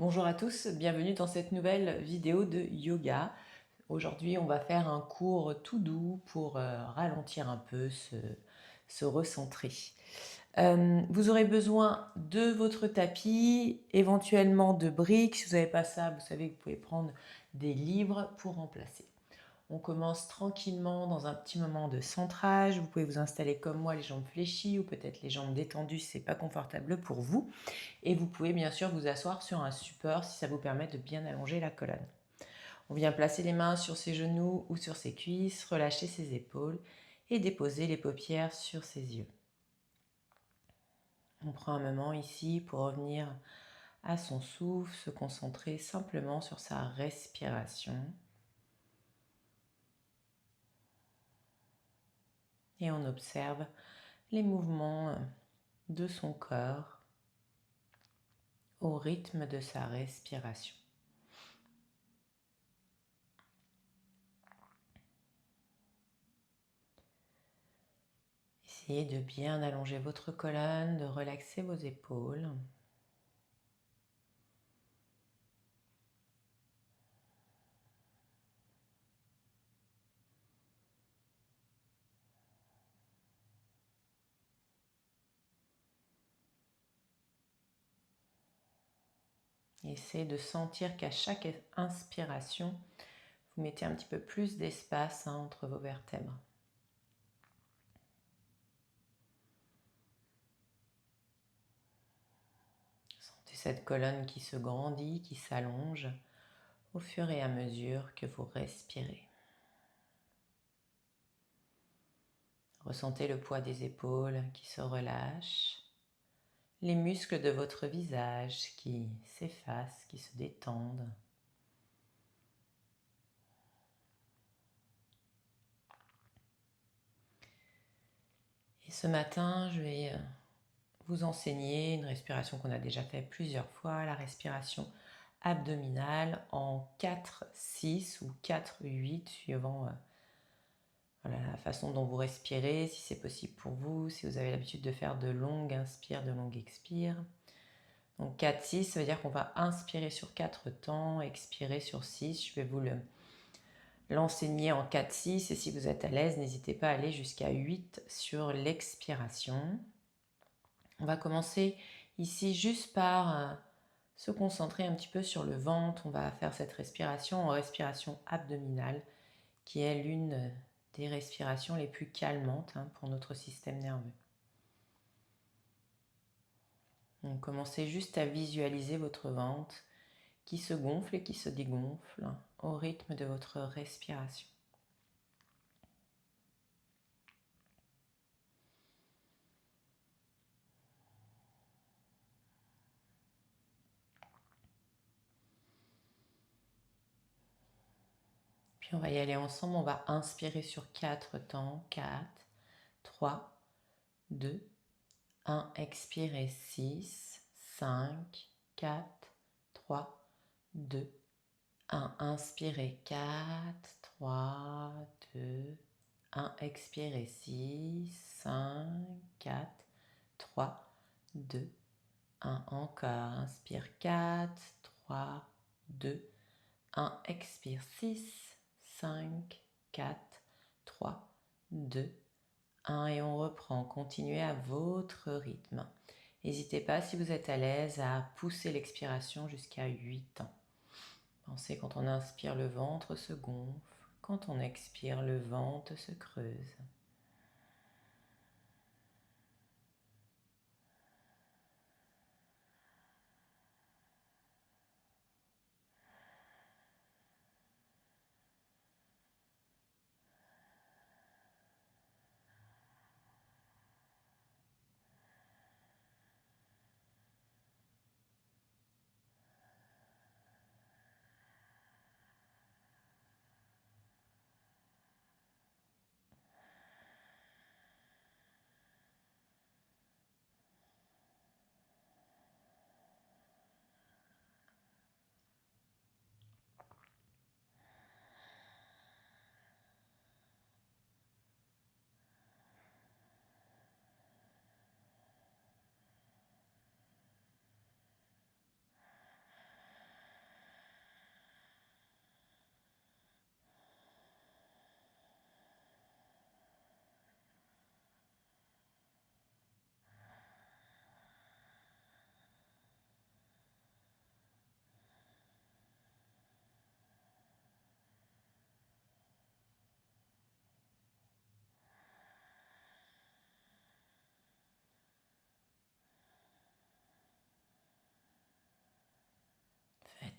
Bonjour à tous, bienvenue dans cette nouvelle vidéo de yoga. Aujourd'hui, on va faire un cours tout doux pour ralentir un peu, se recentrer. Vous aurez besoin de votre tapis, éventuellement de briques. Si vous n'avez pas ça, vous savez que vous pouvez prendre des livres pour remplacer. On commence tranquillement dans un petit moment de centrage. Vous pouvez vous installer comme moi, les jambes fléchies ou peut-être les jambes détendues si ce n'est pas confortable pour vous. Et vous pouvez bien sûr vous asseoir sur un support si ça vous permet de bien allonger la colonne. On vient placer les mains sur ses genoux ou sur ses cuisses, relâcher ses épaules et déposer les paupières sur ses yeux. On prend un moment ici pour revenir à son souffle, se concentrer simplement sur sa respiration. Et on observe les mouvements de son corps au rythme de sa respiration. Essayez de bien allonger votre colonne, de relaxer vos épaules. Essayez de sentir qu'à chaque inspiration, vous mettez un petit peu plus d'espace entre vos vertèbres. Sentez cette colonne qui se grandit, qui s'allonge au fur et à mesure que vous respirez. Ressentez le poids des épaules qui se relâchent, les muscles de votre visage qui s'effacent, qui se détendent. Et ce matin, je vais vous enseigner une respiration qu'on a déjà fait plusieurs fois, la respiration abdominale en 4-6 ou 4-8 suivant la façon dont vous respirez, si c'est possible pour vous, si vous avez l'habitude de faire de longues inspires, de longues expires. Donc 4-6, ça veut dire qu'on va inspirer sur 4 temps, expirer sur 6. Je vais vous l'enseigner en 4-6 et si vous êtes à l'aise, n'hésitez pas à aller jusqu'à 8 sur l'expiration. On va commencer ici juste par se concentrer un petit peu sur le ventre. On va faire cette respiration en respiration abdominale qui est l'une des respirations les plus calmantes pour notre système nerveux. Donc commencez juste à visualiser votre ventre qui se gonfle et qui se dégonfle au rythme de votre respiration. Puis on va y aller ensemble, on va inspirer sur 4 temps. 4, 3, 2, 1. Expirez 6, 5, 4, 3, 2, 1. Inspirez 4, 3, 2, 1. Expirez 6, 5, 4, 3, 2, 1. Encore. Inspire 4, 3, 2, 1. Expire 6, 5, 4, 3, 2, 1. Et on reprend. Continuez à votre rythme. N'hésitez pas, si vous êtes à l'aise, à pousser l'expiration jusqu'à 8 ans. Pensez, quand on inspire, le ventre se gonfle. Quand on expire, le ventre se creuse.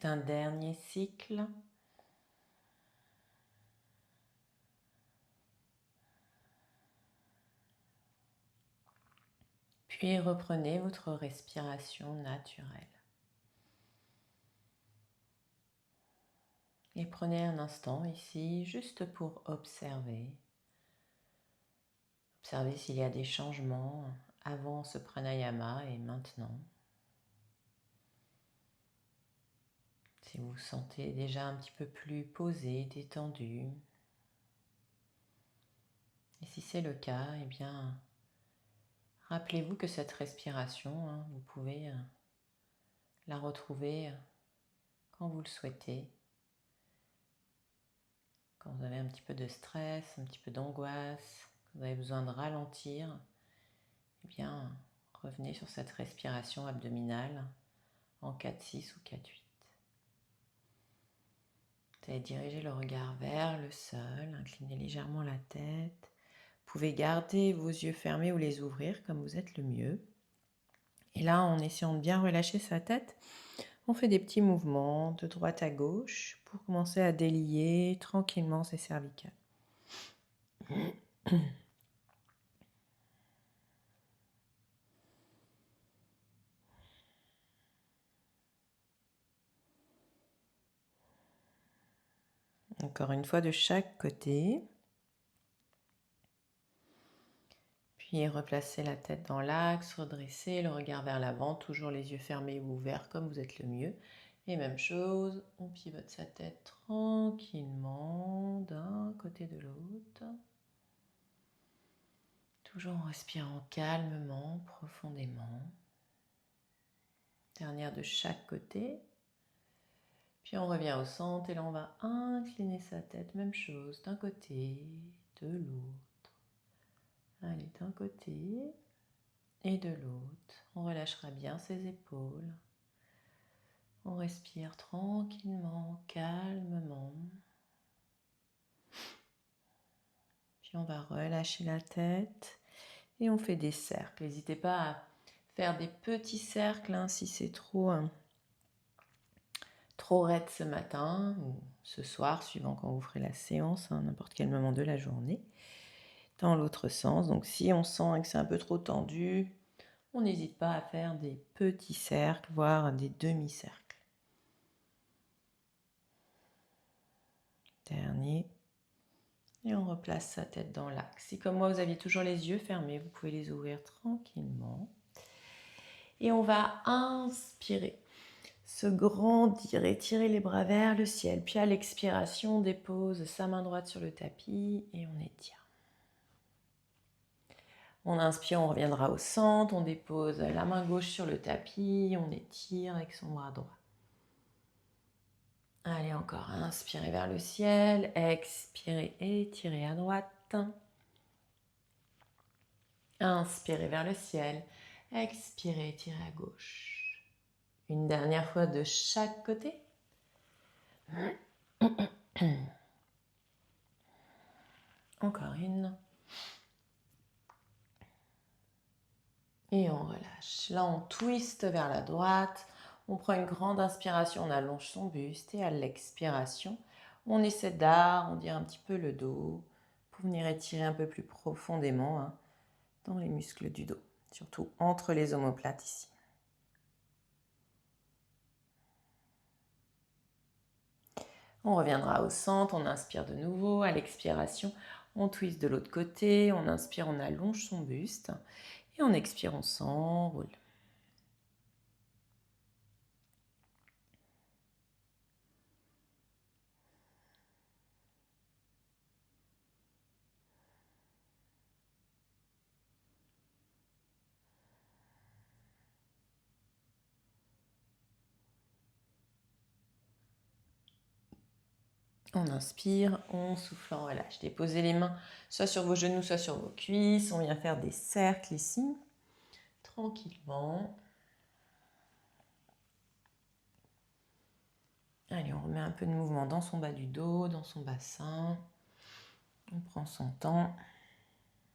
Faites un dernier cycle. Puis reprenez votre respiration naturelle. Et prenez un instant ici juste pour observer. Observez s'il y a des changements avant ce pranayama et maintenant. Si vous vous sentez déjà un petit peu plus posé, détendu. Et si c'est le cas, eh bien, rappelez-vous que cette respiration, vous pouvez la retrouver quand vous le souhaitez. Quand vous avez un petit peu de stress, un petit peu d'angoisse, que vous avez besoin de ralentir, eh bien, revenez sur cette respiration abdominale en 4-6 ou 4-8. Vous allez diriger le regard vers le sol, incliner légèrement la tête. Vous pouvez garder vos yeux fermés ou les ouvrir comme vous êtes le mieux. Et là, en essayant de bien relâcher sa tête, on fait des petits mouvements de droite à gauche pour commencer à délier tranquillement ses cervicales. Encore une fois de chaque côté. Puis replacez la tête dans l'axe, redressez le regard vers l'avant, toujours les yeux fermés ou ouverts comme vous êtes le mieux. Et même chose, on pivote sa tête tranquillement d'un côté de l'autre. Toujours en respirant calmement, profondément. Dernière de chaque côté. Puis on revient au centre et là on va incliner sa tête, même chose, d'un côté, de l'autre. Allez, d'un côté et de l'autre. On relâchera bien ses épaules. On respire tranquillement, calmement. Puis on va relâcher la tête et on fait des cercles. N'hésitez pas à faire des petits cercles si c'est trop raide ce matin ou ce soir, suivant quand vous ferez la séance, à n'importe quel moment de la journée. Dans l'autre sens, donc si on sent que c'est un peu trop tendu, on n'hésite pas à faire des petits cercles, voire des demi-cercles. Dernier. Et on replace sa tête dans l'axe. Si comme moi vous aviez toujours les yeux fermés, vous pouvez les ouvrir tranquillement. Et on va inspirer, se grandir, étirer les bras vers le ciel. Puis à l'expiration, on dépose sa main droite sur le tapis et on étire. On inspire, on reviendra au centre, on dépose la main gauche sur le tapis, on étire avec son bras droit. Allez, encore, inspirez vers le ciel, expirez, étirez à droite. Inspirez vers le ciel, expirez, étirez à gauche. Une dernière fois de chaque côté. Encore une. Et on relâche. Là, on twiste vers la droite. On prend une grande inspiration, on allonge son buste. Et à l'expiration, on essaie d'arrondir un petit peu le dos pour venir étirer un peu plus profondément dans les muscles du dos. Surtout entre les omoplates ici. On reviendra au centre, on inspire de nouveau. À l'expiration, on twiste de l'autre côté. On inspire, on allonge son buste. Et on expire, on s'enroule. On inspire, on souffle, on relâche. Déposez les mains soit sur vos genoux, soit sur vos cuisses. On vient faire des cercles ici, tranquillement. Allez, on remet un peu de mouvement dans son bas du dos, dans son bassin. On prend son temps.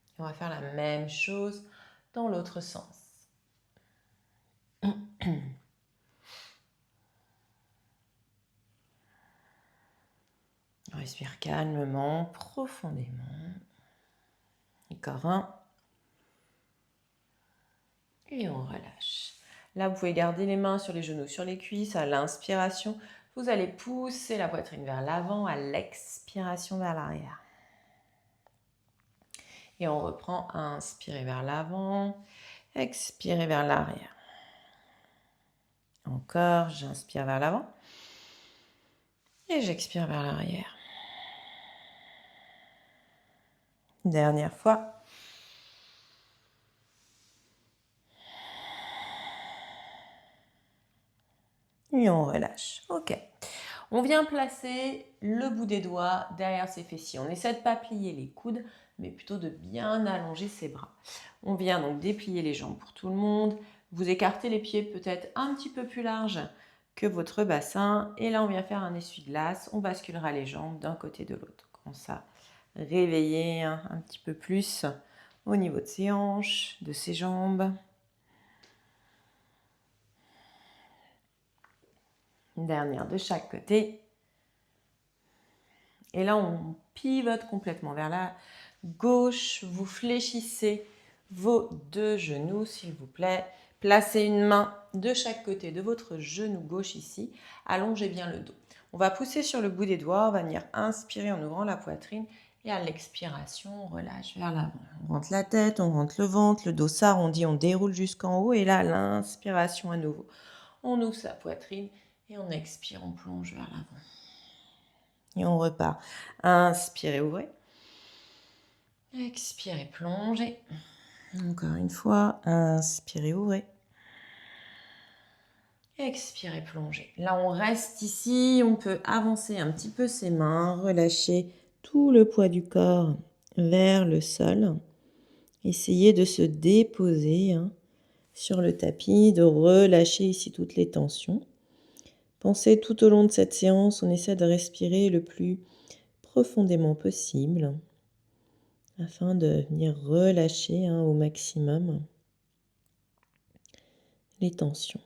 Et on va faire la même chose dans l'autre sens. respire calmement, profondément. Encore un. Et on relâche. Là, vous pouvez garder les mains sur les genoux, sur les cuisses. À l'inspiration, vous allez pousser la poitrine vers l'avant. À l'expiration, vers l'arrière. Et on reprend. Inspirez vers l'avant. Expirez vers l'arrière. Encore, j'inspire vers l'avant. Et j'expire vers l'arrière. Dernière fois. Et on relâche. Ok. On vient placer le bout des doigts derrière ses fessiers. On essaie de ne pas plier les coudes, mais plutôt de bien allonger ses bras. On vient donc déplier les jambes pour tout le monde. Vous écartez les pieds peut-être un petit peu plus larges que votre bassin. Et là, on vient faire un essuie-glace. On basculera les jambes d'un côté de l'autre. Comme ça, réveiller un petit peu plus au niveau de ses hanches, de ses jambes. Une dernière de chaque côté. Et là, on pivote complètement vers la gauche. Vous fléchissez vos deux genoux, s'il vous plaît. Placez une main de chaque côté de votre genou gauche ici. Allongez bien le dos. On va pousser sur le bout des doigts. On va venir inspirer en ouvrant la poitrine. Et à l'expiration, on relâche vers l'avant. On rentre la tête, on rentre le ventre, le dos s'arrondit, on déroule jusqu'en haut. Et là, l'inspiration à nouveau. On ouvre sa poitrine et on expire, on plonge vers l'avant. Et on repart. Inspirez, ouvrez. Expirez, plongez. Encore une fois. Inspirez, ouvrez. Expirez, plongez. Là, on reste ici. On peut avancer un petit peu ses mains. Relâcher tout le poids du corps vers le sol. Essayez de se déposer sur le tapis, de relâcher ici toutes les tensions. Pensez tout au long de cette séance, on essaie de respirer le plus profondément possible afin de venir relâcher au maximum les tensions.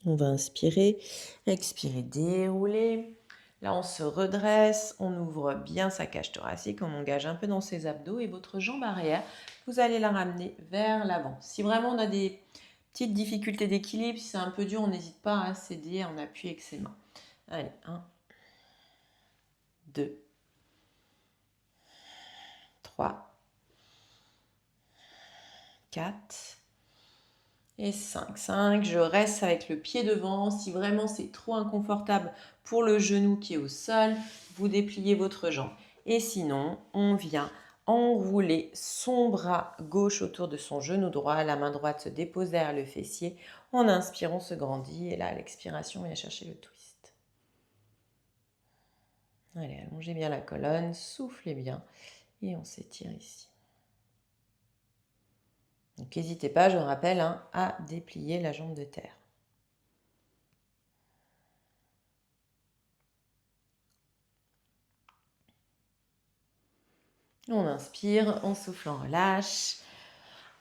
On va inspirer, expirer, dérouler. Là, on se redresse, on ouvre bien sa cage thoracique, on engage un peu dans ses abdos et votre jambe arrière, vous allez la ramener vers l'avant. Si vraiment on a des petites difficultés d'équilibre, si c'est un peu dur, on n'hésite pas à s'aider en appui avec ses mains. Allez, 1, 2, 3, 4 et 5. 5, je reste avec le pied devant. Si vraiment c'est trop inconfortable pour le genou qui est au sol, vous dépliez votre jambe. Et sinon, on vient enrouler son bras gauche autour de son genou droit. La main droite se dépose derrière le fessier. En inspirant, on se grandit. Et là, à l'expiration, on vient chercher le twist. Allez, allongez bien la colonne, soufflez bien. Et on s'étire ici. Donc n'hésitez pas, je rappelle, à déplier la jambe de terre. On inspire, on souffle, on relâche.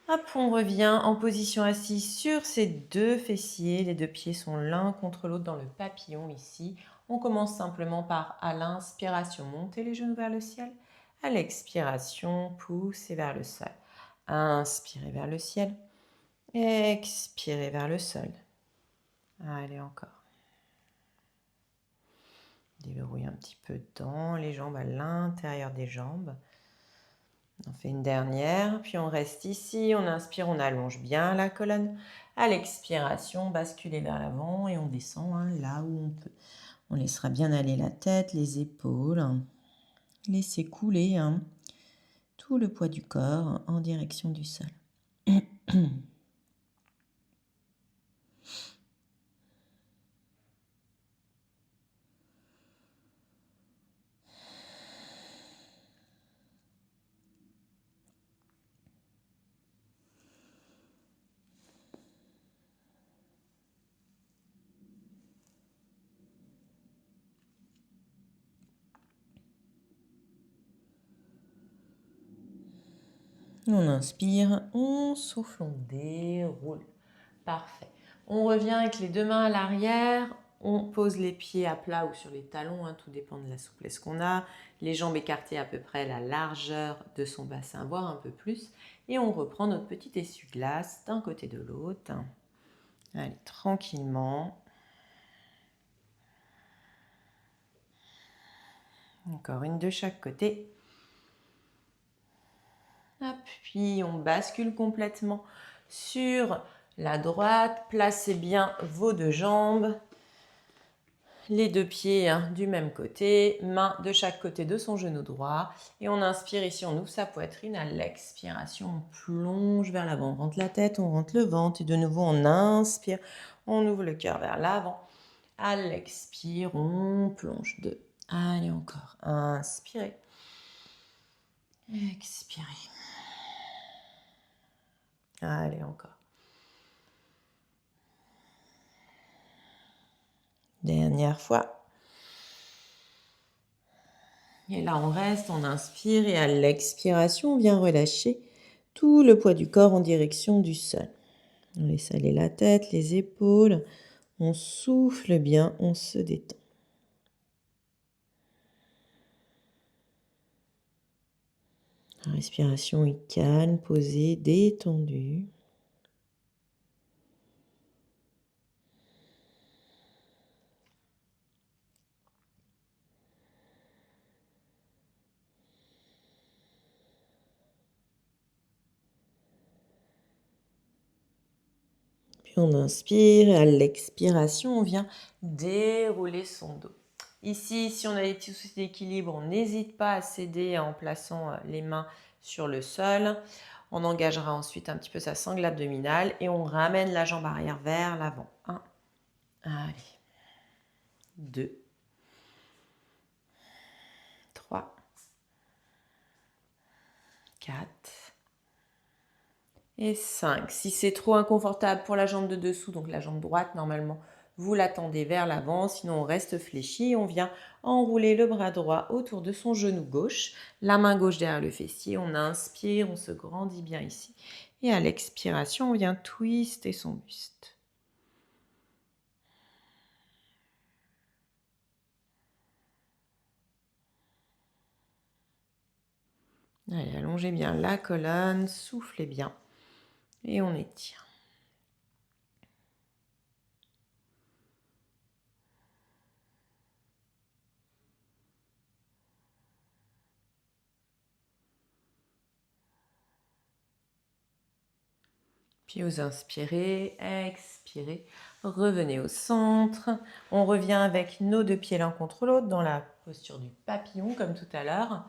Hop, on revient en position assise sur ses deux fessiers. Les deux pieds sont l'un contre l'autre dans le papillon ici. On commence simplement par, à l'inspiration, monter les genoux vers le ciel. À l'expiration, pousser vers le sol. Inspirez vers le ciel. Expirez vers le sol. Allez, encore. Déverrouillez un petit peu dans les jambes, à l'intérieur des jambes. On fait une dernière, puis on reste ici. On inspire, on allonge bien la colonne. À l'expiration, basculez vers l'avant et on descend là où on peut. On laissera bien aller la tête, les épaules. Laissez couler tout le poids du corps en direction du sol. On inspire, on souffle, on déroule. Parfait. On revient avec les deux mains à l'arrière. On pose les pieds à plat ou sur les talons, tout dépend de la souplesse qu'on a. Les jambes écartées à peu près la largeur de son bassin, voire un peu plus. Et on reprend notre petit essuie-glace d'un côté de l'autre. Allez, tranquillement. Encore une de chaque côté. Hop, puis on bascule complètement sur la droite. Placez bien vos deux jambes. Les deux pieds du même côté, main de chaque côté de son genou droit. Et on inspire ici, on ouvre sa poitrine. À l'expiration, on plonge vers l'avant. On rentre la tête, on rentre le ventre. Et de nouveau, on inspire, on ouvre le cœur vers l'avant. À l'expire, on plonge. 2. Allez, encore. Inspirez. Expirez. Allez, encore. Dernière fois. Et là, on reste, on inspire et à l'expiration, on vient relâcher tout le poids du corps en direction du sol. On laisse aller la tête, les épaules. On souffle bien, on se détend. La respiration est calme, posée, détendue. Puis on inspire et à l'expiration, on vient dérouler son dos. Ici, si on a des petits soucis d'équilibre, on n'hésite pas à s'aider en plaçant les mains sur le sol. On engagera ensuite un petit peu sa sangle abdominale et on ramène la jambe arrière vers l'avant. 1, allez, 2, 3, 4 et 5. Si c'est trop inconfortable pour la jambe de dessous, donc la jambe droite, normalement, vous la tendez vers l'avant. Sinon, on reste fléchi. On vient enrouler le bras droit autour de son genou gauche. La main gauche derrière le fessier. On inspire, on se grandit bien ici. Et à l'expiration, on vient twister son buste. Allez, allongez bien la colonne, soufflez bien. Et on étire. Puis vous inspirez, expirez, revenez au centre. On revient avec nos deux pieds l'un contre l'autre dans la posture du papillon comme tout à l'heure.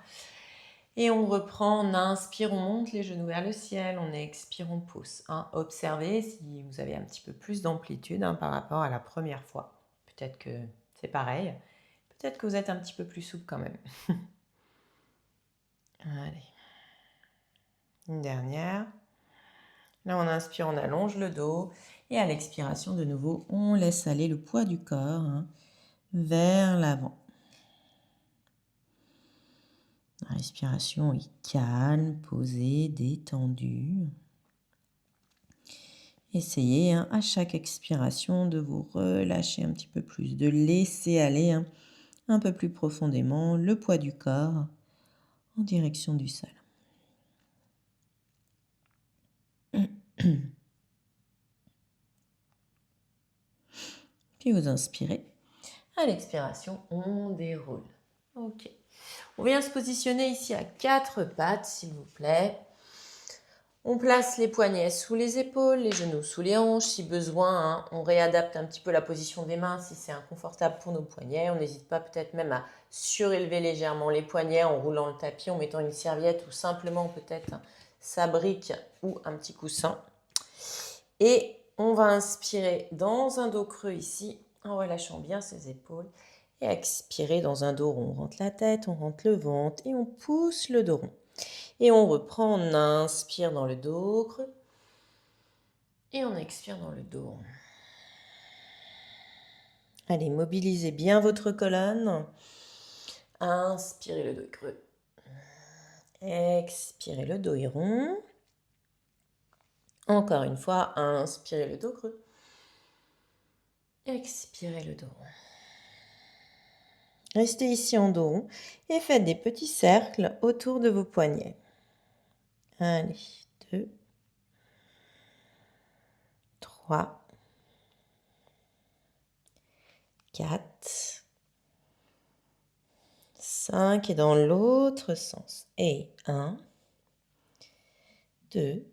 Et on reprend, on inspire, on monte les genoux vers le ciel, on expire, on pousse. Observez si vous avez un petit peu plus d'amplitude par rapport à la première fois. Peut-être que c'est pareil, peut-être que vous êtes un petit peu plus souple quand même. Allez, une dernière. Là, on inspire, on allonge le dos. Et à l'expiration, de nouveau, on laisse aller le poids du corps vers l'avant. La respiration est calme, posée, détendue. Essayez à chaque expiration de vous relâcher un petit peu plus, de laisser aller un peu plus profondément le poids du corps en direction du sol. Puis vous inspirez. À l'expiration, on déroule. Ok. On vient se positionner ici à 4 pattes, s'il vous plaît. On place les poignets sous les épaules, les genoux sous les hanches. Si besoin, on réadapte un petit peu la position des mains si c'est inconfortable pour nos poignets. On n'hésite pas peut-être même à surélever légèrement les poignets en roulant le tapis, en mettant une serviette ou simplement peut-être sa brique ou un petit coussin. Et on va inspirer dans un dos creux ici, en relâchant bien ses épaules. Et expirer dans un dos rond. On rentre la tête, on rentre le ventre et on pousse le dos rond. Et on reprend, on inspire dans le dos creux. Et on expire dans le dos rond. Allez, mobilisez bien votre colonne. Inspirez le dos creux. Expirez, le dos est rond. Encore une fois, inspirez le dos creux. Expirez le dos rond. Restez ici en dos rond et faites des petits cercles autour de vos poignets. Allez, 2, 3, 4, 5 et dans l'autre sens. Et 1, 2,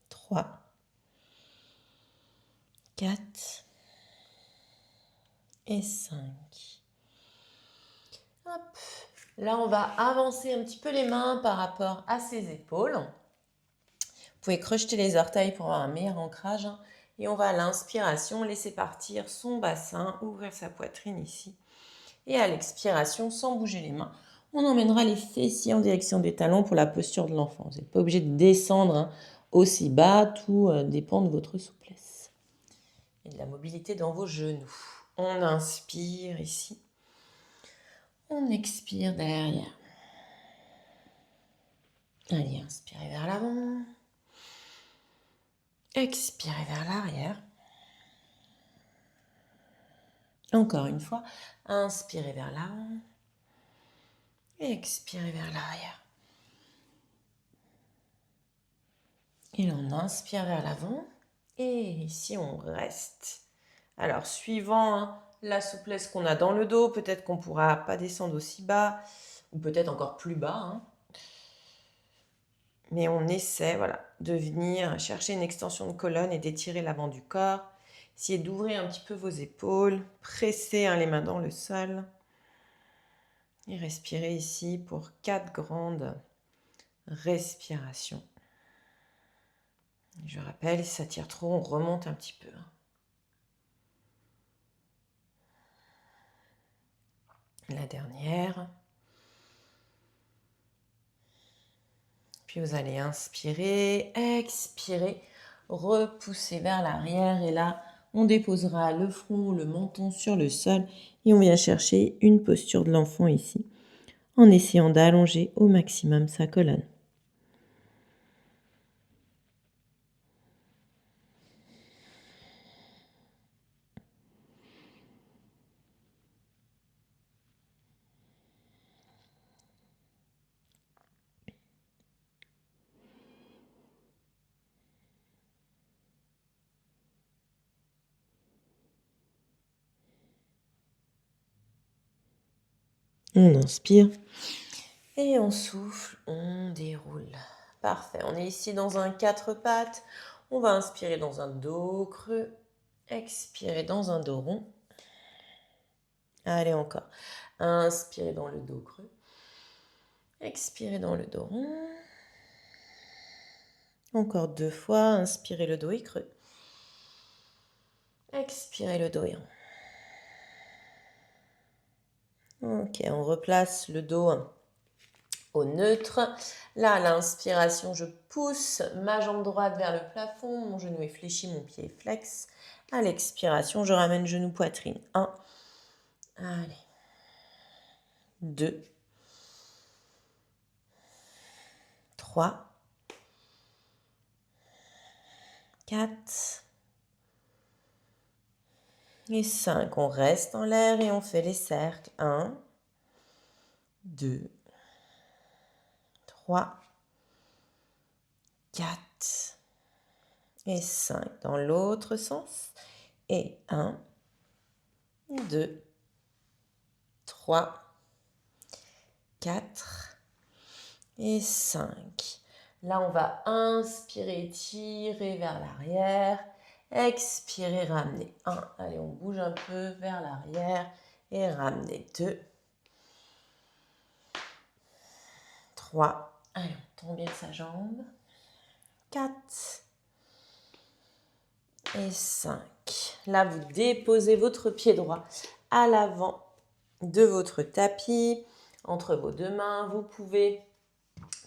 3, 4 et 5. Hop. Là, on va avancer un petit peu les mains par rapport à ses épaules. Vous pouvez crocheter les orteils pour avoir un meilleur ancrage. Et on va à l'inspiration laisser partir son bassin, ouvrir sa poitrine ici. Et à l'expiration, sans bouger les mains, on emmènera les fessiers en direction des talons pour la posture de l'enfant. Vous n'êtes pas obligé de descendre aussi bas, tout dépend de votre souplesse. Et de la mobilité dans vos genoux. On inspire ici. On expire derrière. Allez, inspirez vers l'avant. Expirez vers l'arrière. Encore une fois, inspirez vers l'avant. Expirez vers l'arrière. Et là, on inspire vers l'avant. Et ici, on reste. Alors, suivant la souplesse qu'on a dans le dos, peut-être qu'on ne pourra pas descendre aussi bas, ou peut-être encore plus bas. Mais on essaie de venir chercher une extension de colonne et d'étirer l'avant du corps. Essayez d'ouvrir un petit peu vos épaules. Pressez les mains dans le sol. Et respirez ici pour 4 grandes respirations. Je rappelle, si ça tire trop, on remonte un petit peu. La dernière. Puis vous allez inspirer, expirer, repousser vers l'arrière. Et là, on déposera le front, le menton sur le sol. Et on vient chercher une posture de l'enfant ici, en essayant d'allonger au maximum sa colonne. On inspire et on souffle, on déroule. Parfait, on est ici dans un 4 pattes. On va inspirer dans un dos creux, expirer dans un dos rond. Allez encore, inspirez dans le dos creux, expirez dans le dos rond. Encore 2 fois, inspirez, le dos est creux. Expirez, le dos est rond. Ok, on replace le dos au neutre. Là, à l'inspiration, je pousse ma jambe droite vers le plafond. Mon genou est fléchi, mon pied est flex. À l'expiration, je ramène genou poitrine. 1. Allez. 2. 3. 4. Et 5. On reste en l'air et on fait les cercles. 1. 2. 3. 4. Et 5 dans l'autre sens. Et 1, 2, 3, 4 et 5. Là, on va inspirer, tirer vers l'arrière. Expirer, ramener. 1. Allez, on bouge un peu vers l'arrière et ramener. 2, 3. Allez, on tend bien sa jambe. 4 et 5. Là, vous déposez votre pied droit à l'avant de votre tapis, entre vos deux mains. Vous pouvez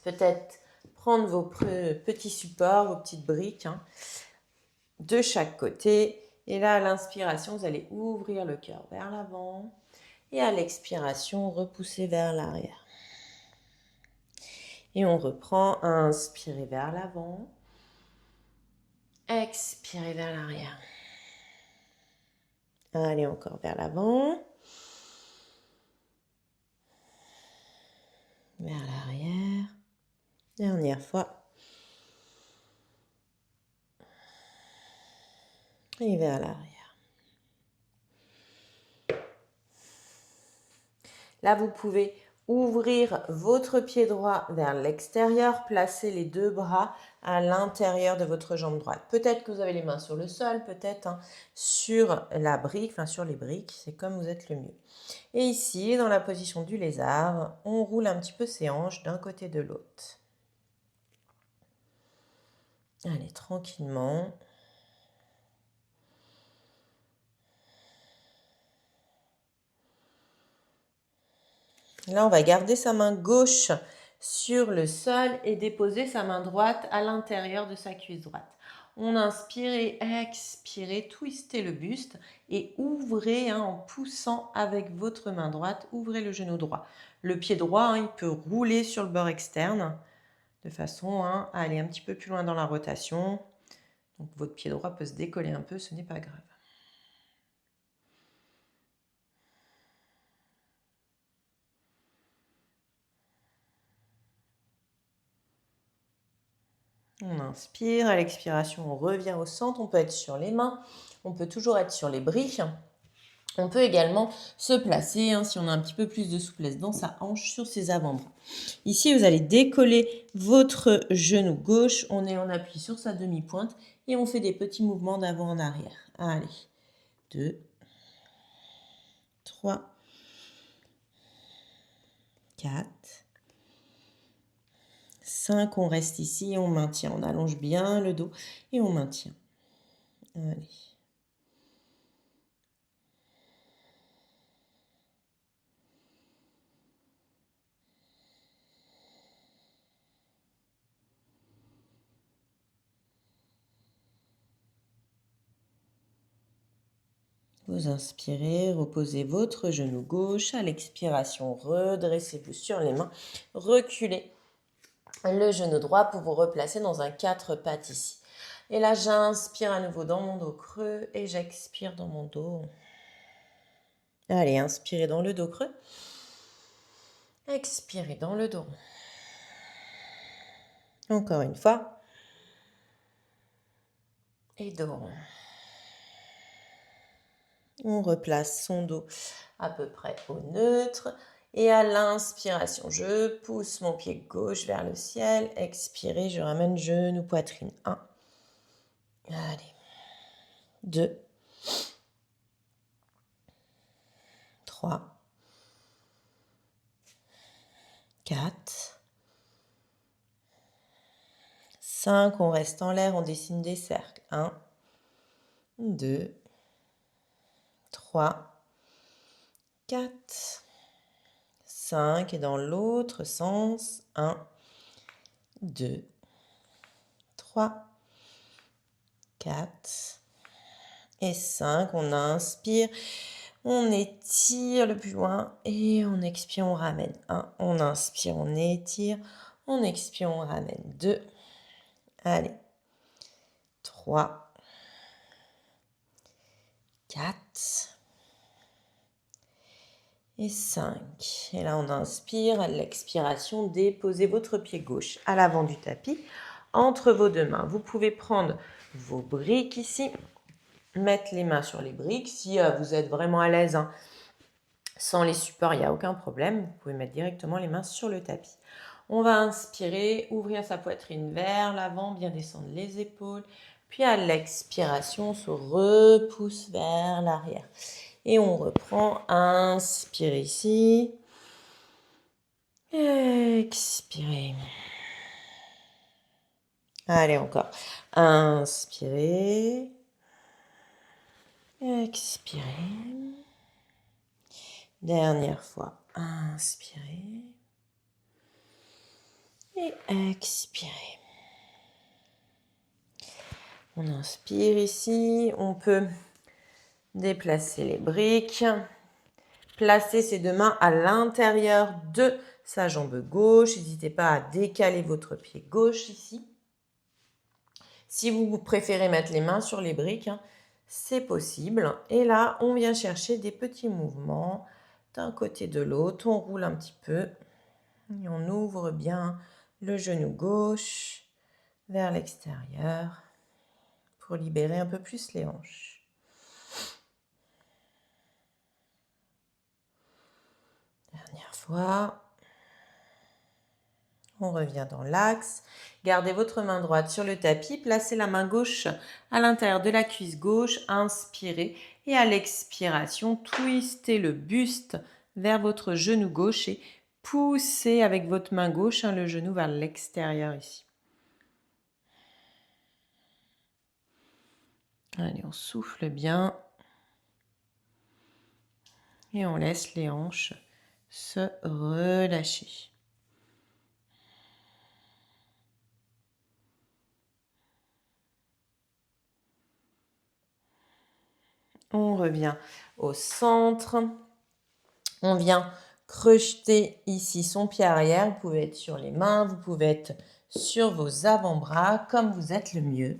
peut-être prendre vos petits supports, vos petites briques de chaque côté. Et là, à l'inspiration, vous allez ouvrir le cœur vers l'avant. Et à l'expiration, repousser vers l'arrière. Et on reprend. Inspirez vers l'avant. Expirez vers l'arrière. Allez, encore vers l'avant. Vers l'arrière. Dernière fois. Et vers l'arrière. Là, vous pouvez ouvrir votre pied droit vers l'extérieur, placer les deux bras à l'intérieur de votre jambe droite. Peut-être que vous avez les mains sur le sol, peut-être sur la brique, enfin sur les briques, c'est comme vous êtes le mieux. Et ici, dans la position du lézard, on roule un petit peu ses hanches d'un côté de l'autre. Allez, tranquillement. Là, on va garder sa main gauche sur le sol et déposer sa main droite à l'intérieur de sa cuisse droite. On inspire et expirez, twistez le buste et ouvrez en poussant avec votre main droite, ouvrez le genou droit. Le pied droit, il peut rouler sur le bord externe de façon à aller un petit peu plus loin dans la rotation. Donc votre pied droit peut se décoller un peu, ce n'est pas grave. On inspire, à l'expiration, on revient au centre. On peut être sur les mains, on peut toujours être sur les briques. On peut également se placer, si on a un petit peu plus de souplesse dans sa hanche, sur ses avant-bras. Ici, vous allez décoller votre genou gauche. On appuie sur sa demi-pointe et on fait des petits mouvements d'avant en arrière. Allez, 2, 3, 4, 5, on reste ici et on maintient. On allonge bien le dos et on maintient. Allez. Vous inspirez, reposez votre genou gauche. À l'expiration, redressez-vous sur les mains. Reculez le genou droit pour vous replacer dans un 4 pattes ici. Et là, j'inspire à nouveau dans mon dos creux et j'expire dans mon dos. Allez, inspirez dans le dos creux. Expirez dans le dos. Encore une fois. Et dos. On replace son dos à peu près au neutre. Et à l'inspiration, je pousse mon pied gauche vers le ciel. Expirez, je ramène genou, poitrine. 1. Allez. 2. 3. 4. 5. On reste en l'air, on dessine des cercles. 1. 2. 3. 4. 5. Et dans l'autre sens. 1. 2. 3. 4. Et 5. On inspire. On étire le plus loin et on expire, on ramène. 1. On inspire, on étire. On expire, on ramène. 2. Allez. 3. 4. Et 5. Et là, on inspire. À l'expiration, déposez votre pied gauche à l'avant du tapis, entre vos deux mains. Vous pouvez prendre vos briques ici, mettre les mains sur les briques. Si vous êtes vraiment à l'aise, sans les supports, il n'y a aucun problème. Vous pouvez mettre directement les mains sur le tapis. On va inspirer, ouvrir sa poitrine vers l'avant, bien descendre les épaules. Puis à l'expiration, on se repousse vers l'arrière. Et on reprend. Inspirez ici. Expirez. Allez, encore. Inspirez. Expirez. Dernière fois. Inspirez. Et expirez. On inspire ici. On peut déplacer les briques. Placer ses deux mains à l'intérieur de sa jambe gauche. N'hésitez pas à décaler votre pied gauche ici. Si vous préférez mettre les mains sur les briques, hein, c'est possible. Et là, on vient chercher des petits mouvements d'un côté de l'autre. On roule un petit peu et on ouvre bien le genou gauche vers l'extérieur pour libérer un peu plus les hanches. Dernière fois. On revient dans l'axe. Gardez votre main droite sur le tapis. Placez la main gauche à l'intérieur de la cuisse gauche. Inspirez. Et à l'expiration, twistez le buste vers votre genou gauche et poussez avec votre main gauche le genou vers l'extérieur ici. Allez, on souffle bien. Et on laisse les hanches se relâcher. On revient au centre. On vient crocheter ici son pied arrière. Vous pouvez être sur les mains, vous pouvez être sur vos avant-bras, comme vous êtes le mieux.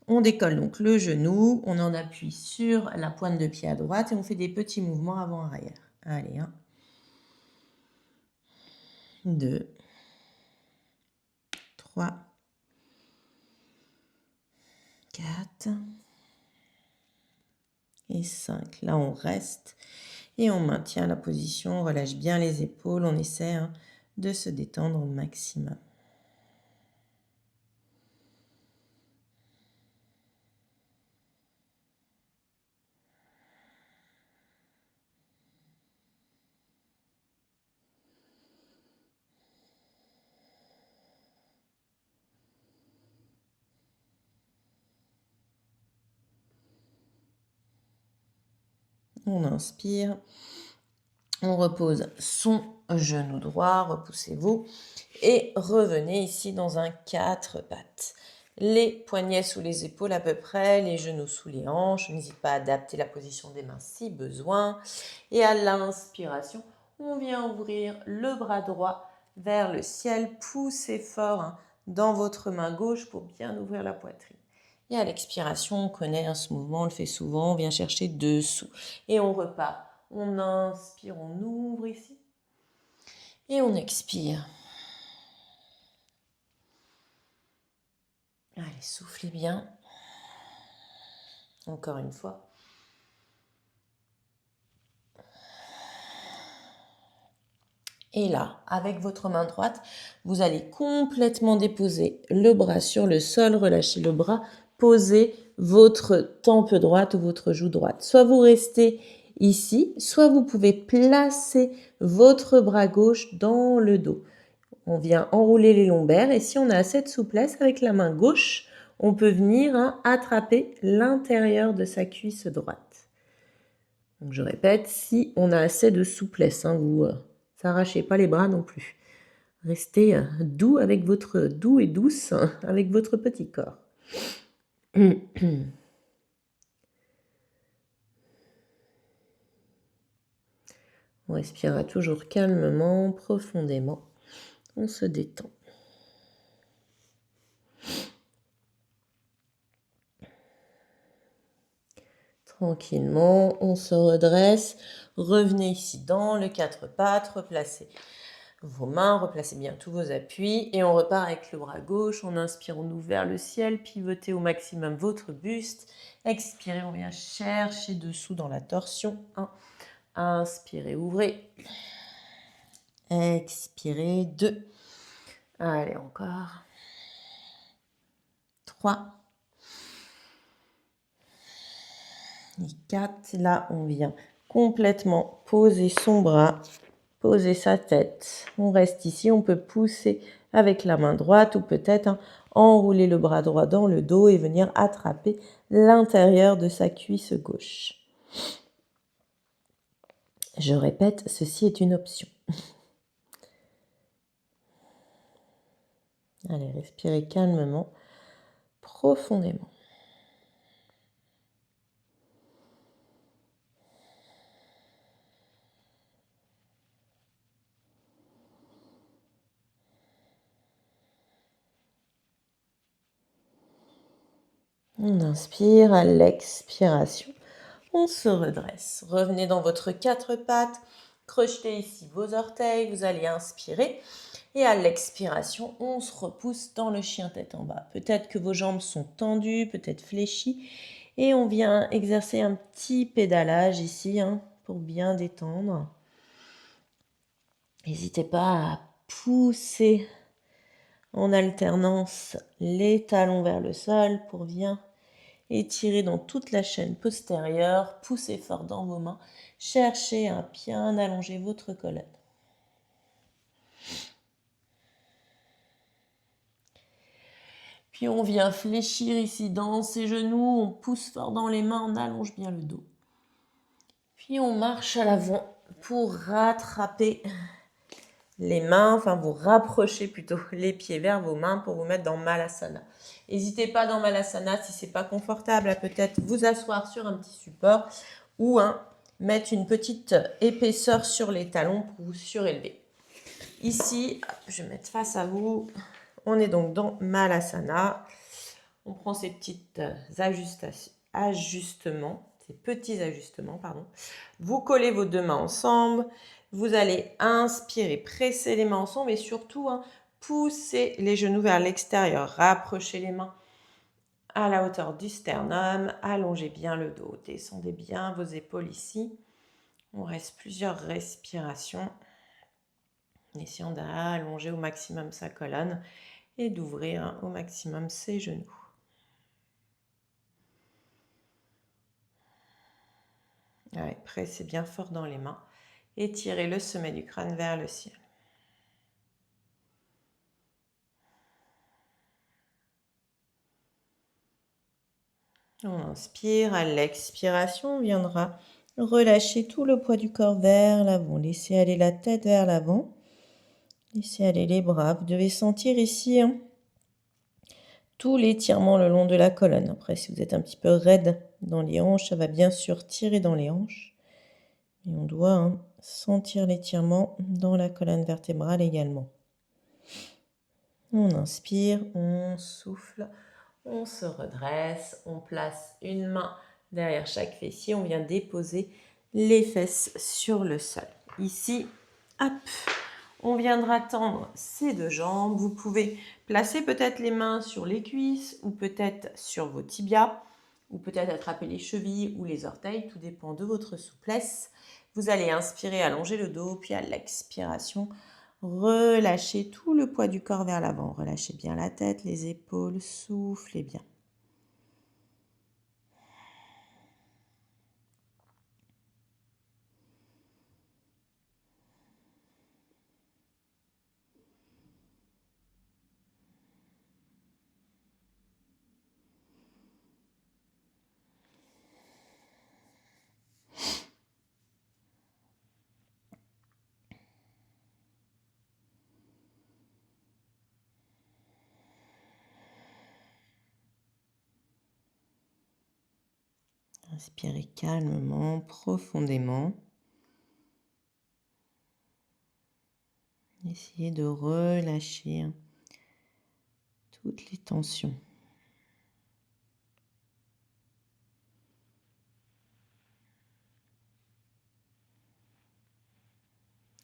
On décolle donc le genou, on en appuie sur la pointe de pied à droite et on fait des petits mouvements avant-arrière. Allez, 1, 2, 3, 4 et 5. Là, on reste et on maintient la position, on relâche bien les épaules, on essaie de se détendre au maximum. On inspire, on repose son genou droit, repoussez-vous et revenez ici dans un 4 pattes. Les poignets sous les épaules à peu près, les genoux sous les hanches. N'hésitez pas à adapter la position des mains si besoin. Et à l'inspiration, on vient ouvrir le bras droit vers le ciel. Poussez fort dans votre main gauche pour bien ouvrir la poitrine. Et à l'expiration, on connaît ce mouvement, on le fait souvent, on vient chercher dessous. Et on repart. On inspire, on ouvre ici. Et on expire. Allez, soufflez bien. Encore une fois. Et là, avec votre main droite, vous allez complètement déposer le bras sur le sol, relâcher le bras, poser votre tempe droite ou votre joue droite. Soit vous restez ici, soit vous pouvez placer votre bras gauche dans le dos. On vient enrouler les lombaires et si on a assez de souplesse avec la main gauche, on peut venir attraper l'intérieur de sa cuisse droite. Donc je répète, si on a assez de souplesse, vous s'arrachez pas les bras non plus. Restez doux avec votre doux et douce avec votre petit corps. On respirera toujours calmement, profondément. On se détend. Tranquillement, on se redresse. Revenez ici dans le 4 pattes, replacez vos mains, replacez bien tous vos appuis et on repart avec le bras gauche. On inspire, on ouvre vers le ciel, pivotez au maximum votre buste. Expirez, on vient chercher dessous dans la torsion. 1, inspirez, ouvrez. Expirez, 2. Allez, encore. 3. Et 4. Là, on vient complètement poser son bras, poser sa tête. On reste ici, on peut pousser avec la main droite ou peut-être enrouler le bras droit dans le dos et venir attraper l'intérieur de sa cuisse gauche. Je répète, ceci est une option. Allez, respirez calmement, profondément. On inspire, à l'expiration, on se redresse. Revenez dans votre quatre pattes, crochetez ici vos orteils, vous allez inspirer. Et à l'expiration, on se repousse dans le chien tête en bas. Peut-être que vos jambes sont tendues, peut-être fléchies. Et on vient exercer un petit pédalage ici pour bien détendre. N'hésitez pas à pousser en alternance les talons vers le sol pour bien étirer dans toute la chaîne postérieure. Poussez fort dans vos mains. Cherchez à bien allonger votre colonne. Puis on vient fléchir ici dans ses genoux, on pousse fort dans les mains, on allonge bien le dos. Puis on marche à l'avant pour rattraper les mains, enfin vous rapprochez plutôt les pieds vers vos mains pour vous mettre dans Malasana. N'hésitez pas dans Malasana, si ce n'est pas confortable, à peut-être vous asseoir sur un petit support ou mettre une petite épaisseur sur les talons pour vous surélever. Ici, je vais mettre face à vous. On est donc dans Malasana. On prend ces petits ajustements. Vous collez vos deux mains ensemble. Vous allez inspirer, presser les mains ensemble et surtout pousser les genoux vers l'extérieur. Rapprochez les mains à la hauteur du sternum. Allongez bien le dos. Descendez bien vos épaules ici. On reste plusieurs respirations. Essayons d'allonger au maximum sa colonne et d'ouvrir au maximum ses genoux. Ouais, pressez bien fort dans les mains. Étirez le sommet du crâne vers le ciel. On inspire, à l'expiration, on viendra relâcher tout le poids du corps vers l'avant. Laissez aller la tête vers l'avant. Laissez aller les bras. Vous devez sentir ici tout l'étirement le long de la colonne. Après, si vous êtes un petit peu raide dans les hanches, ça va bien sûr tirer dans les hanches. Et on doit sentir l'étirement dans la colonne vertébrale également. On inspire, on souffle, on se redresse, on place une main derrière chaque fessier, on vient déposer les fesses sur le sol. Ici, hop, on viendra tendre ces deux jambes. Vous pouvez placer peut-être les mains sur les cuisses ou peut-être sur vos tibias ou peut-être attraper les chevilles ou les orteils, tout dépend de votre souplesse. Vous allez inspirer, allonger le dos, puis à l'expiration, relâchez tout le poids du corps vers l'avant. Relâchez bien la tête, les épaules, soufflez bien. Inspirez calmement, profondément. Essayez de relâcher toutes les tensions.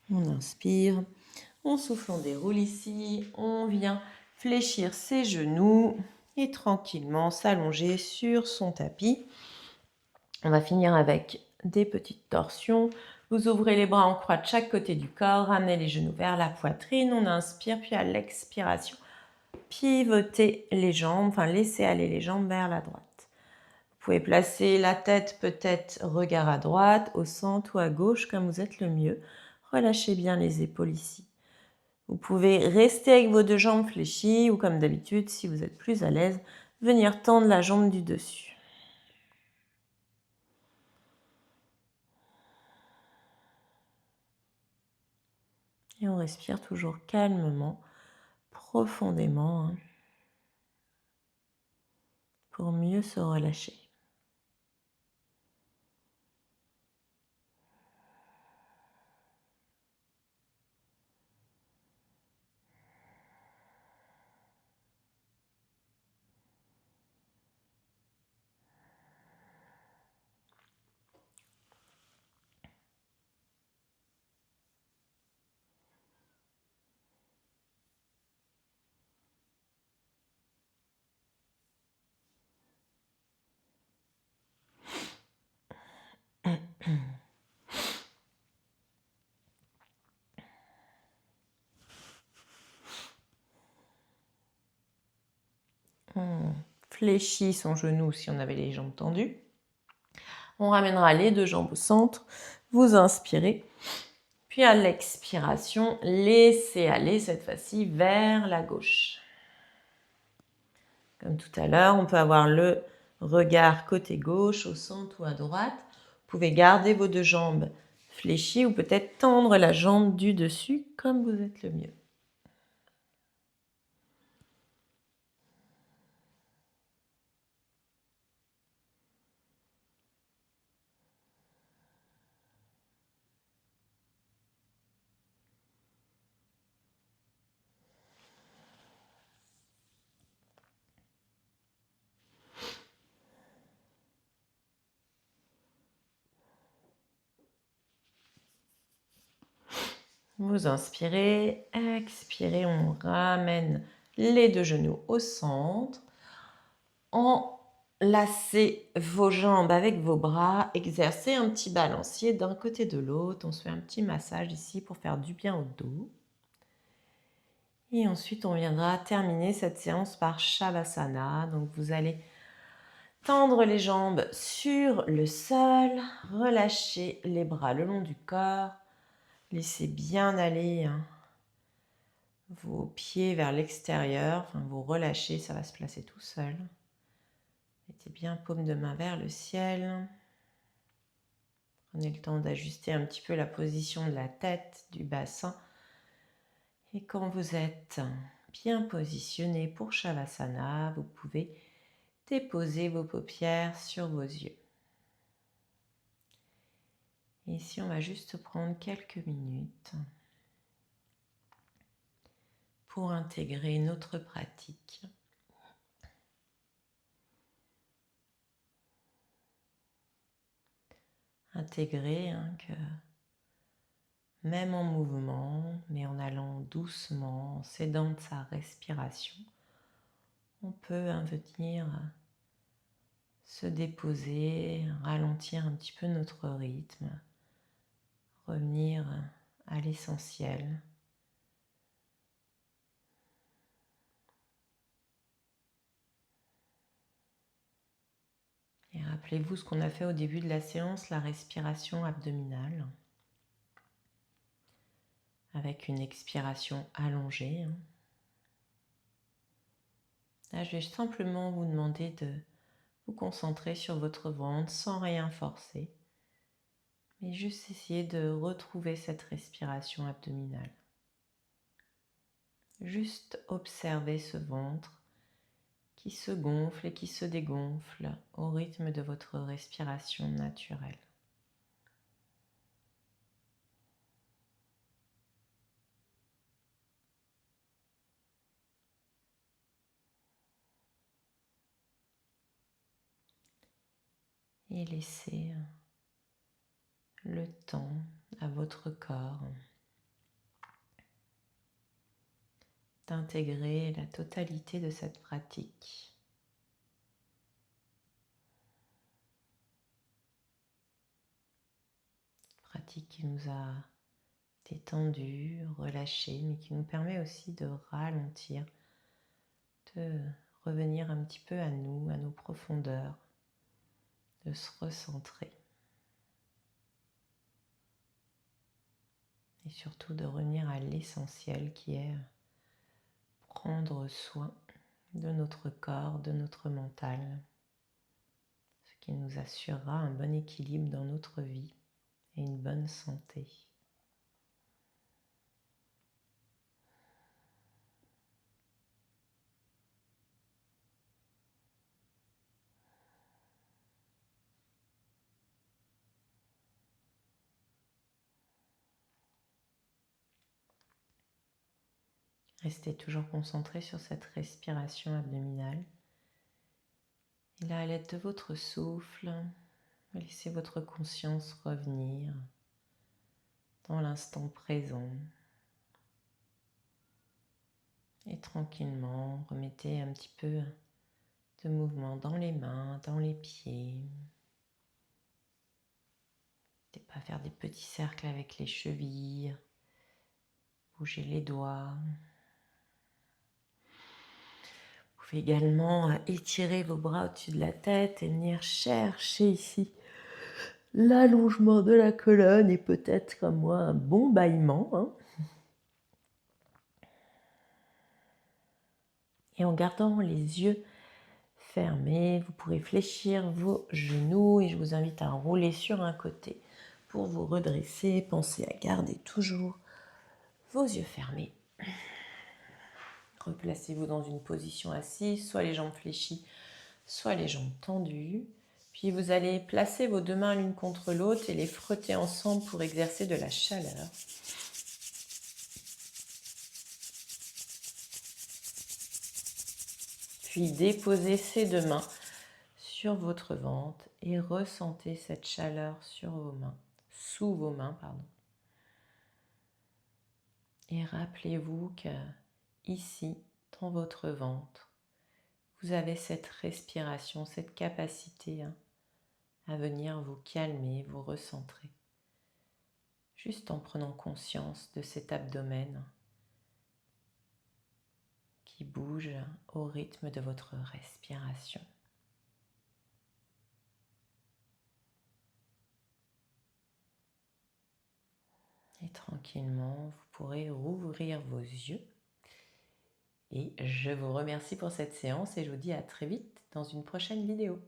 On inspire, on souffle, on déroule ici, on vient fléchir ses genoux et tranquillement s'allonger sur son tapis. On va finir avec des petites torsions. Vous ouvrez les bras en croix de chaque côté du corps, ramenez les genoux vers la poitrine, on inspire, puis à l'expiration, pivotez les jambes, enfin laissez aller les jambes vers la droite. Vous pouvez placer la tête peut-être regard à droite, au centre ou à gauche, comme vous êtes le mieux. Relâchez bien les épaules ici. Vous pouvez rester avec vos deux jambes fléchies ou comme d'habitude, si vous êtes plus à l'aise, venir tendre la jambe du dessus. Et on respire toujours calmement, profondément, pour mieux se relâcher. On fléchit son genou si on avait les jambes tendues. On ramènera les deux jambes au centre. Vous inspirez. Puis à l'expiration, laissez aller cette fois-ci vers la gauche. Comme tout à l'heure, on peut avoir le regard côté gauche, au centre ou à droite. Vous pouvez garder vos deux jambes fléchies ou peut-être tendre la jambe du dessus comme vous êtes le mieux. Vous inspirez, expirez, on ramène les deux genoux au centre. Enlacez vos jambes avec vos bras, exercez un petit balancier d'un côté de l'autre. On se fait un petit massage ici pour faire du bien au dos. Et ensuite, on viendra terminer cette séance par Shavasana. Donc, vous allez tendre les jambes sur le sol, relâchez les bras le long du corps, laissez bien aller vos pieds vers l'extérieur, enfin vous relâchez, ça va se placer tout seul. Mettez bien paume de main vers le ciel. Prenez le temps d'ajuster un petit peu la position de la tête, du bassin. Et quand vous êtes bien positionné pour Shavasana, vous pouvez déposer vos paupières sur vos yeux. Et ici, on va juste prendre quelques minutes pour intégrer notre pratique. Intégrer que même en mouvement, mais en allant doucement, en s'aidant de sa respiration, on peut venir se déposer, ralentir un petit peu notre rythme, revenir à l'essentiel. Et rappelez-vous ce qu'on a fait au début de la séance, la respiration abdominale, avec une expiration allongée. Là, je vais simplement vous demander de vous concentrer sur votre ventre sans rien forcer, mais juste essayer de retrouver cette respiration abdominale. Juste observer ce ventre qui se gonfle et qui se dégonfle au rythme de votre respiration naturelle. Et laissez le temps à votre corps d'intégrer la totalité de cette pratique. Pratique qui nous a détendus, relâchés, mais qui nous permet aussi de ralentir, de revenir un petit peu à nous, à nos profondeurs, de se recentrer. Et surtout de revenir à l'essentiel qui est prendre soin de notre corps, de notre mental, ce qui nous assurera un bon équilibre dans notre vie et une bonne santé. Restez toujours concentré sur cette respiration abdominale. Et là, à l'aide de votre souffle, laissez votre conscience revenir dans l'instant présent. Et tranquillement, remettez un petit peu de mouvement dans les mains, dans les pieds. N'hésitez pas à faire des petits cercles avec les chevilles. Bougez les doigts. Vous pouvez également étirer vos bras au-dessus de la tête et venir chercher ici l'allongement de la colonne et peut-être comme moi un bon bâillement. Et en gardant les yeux fermés, vous pourrez fléchir vos genoux et je vous invite à rouler sur un côté pour vous redresser. Pensez à garder toujours vos yeux fermés. Replacez-vous dans une position assise, soit les jambes fléchies, soit les jambes tendues. Puis vous allez placer vos deux mains l'une contre l'autre et les frotter ensemble pour exercer de la chaleur. Puis déposez ces deux mains sur votre ventre et ressentez cette chaleur sur vos mains, sous vos mains, pardon. Et rappelez-vous que ici, dans votre ventre, vous avez cette respiration, cette capacité à venir vous calmer, vous recentrer. Juste en prenant conscience de cet abdomen qui bouge au rythme de votre respiration. Et tranquillement, vous pourrez rouvrir vos yeux. Et je vous remercie pour cette séance et je vous dis à très vite dans une prochaine vidéo.